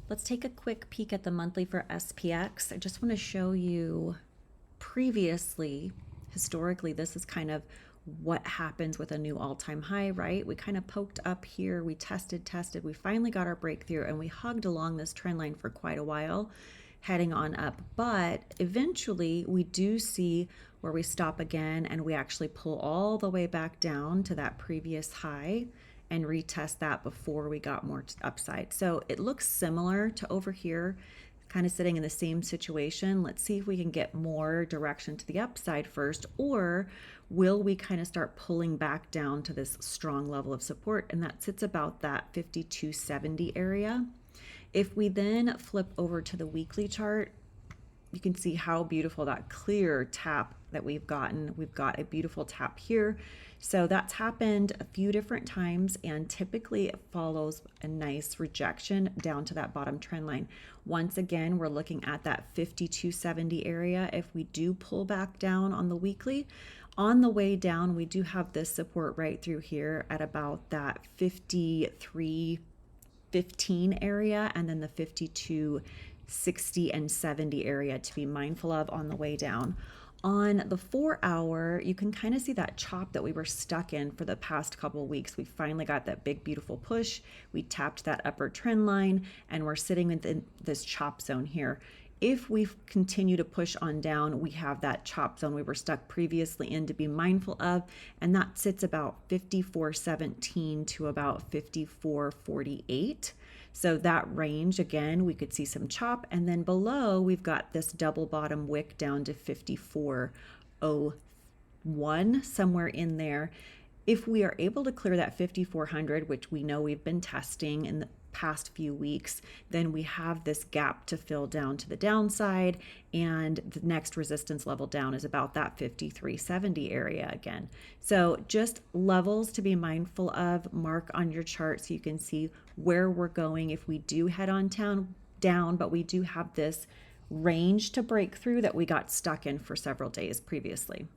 Let's take a quick peek at the monthly for SPX. I just want to show you previously, historically, this is kind of what happens with a new all-time high, right? We kind of poked up here, we tested, we finally got our breakthrough, and we hugged along this trend line for quite a while, heading on up. But eventually we do see where we stop again and we actually pull all the way back down to that previous high and retest that before we got more upside. So it looks similar to over here, kind of sitting in the same situation. Let's see if we can get more direction to the upside first, or will we kind of start pulling back down to this strong level of support? And that sits about that 5270 area. If we then flip over to the weekly chart, you can see how beautiful that clear tap that we've gotten. We've got a beautiful tap here. So that's happened a few different times, and typically it follows a nice rejection down to that bottom trend line. Once again, we're looking at that 5270 area. If we do pull back down on the weekly, on the way down, we do have this support right through here at about that 5315 area, and then the 5260 and 70 area to be mindful of on the way down. On the 4 hour, you can kind of see that chop that we were stuck in for the past couple of weeks. We finally got that big, beautiful push. We tapped that upper trend line and we're sitting within this chop zone here. If we continue to push on down, we have that chop zone we were stuck previously in to be mindful of, and that sits about 5417 to about 5448. So that range, again, we could see some chop, and then below we've got this double bottom wick down to 5401, somewhere in there. If we are able to clear that 5400, which we know we've been testing in the past few weeks, then we have this gap to fill down to the downside, and the next resistance level down is about that 5370 area again. So just levels to be mindful of. Mark on your chart so you can see where we're going if we do head on down, but we do have this range to break through that we got stuck in for several days previously.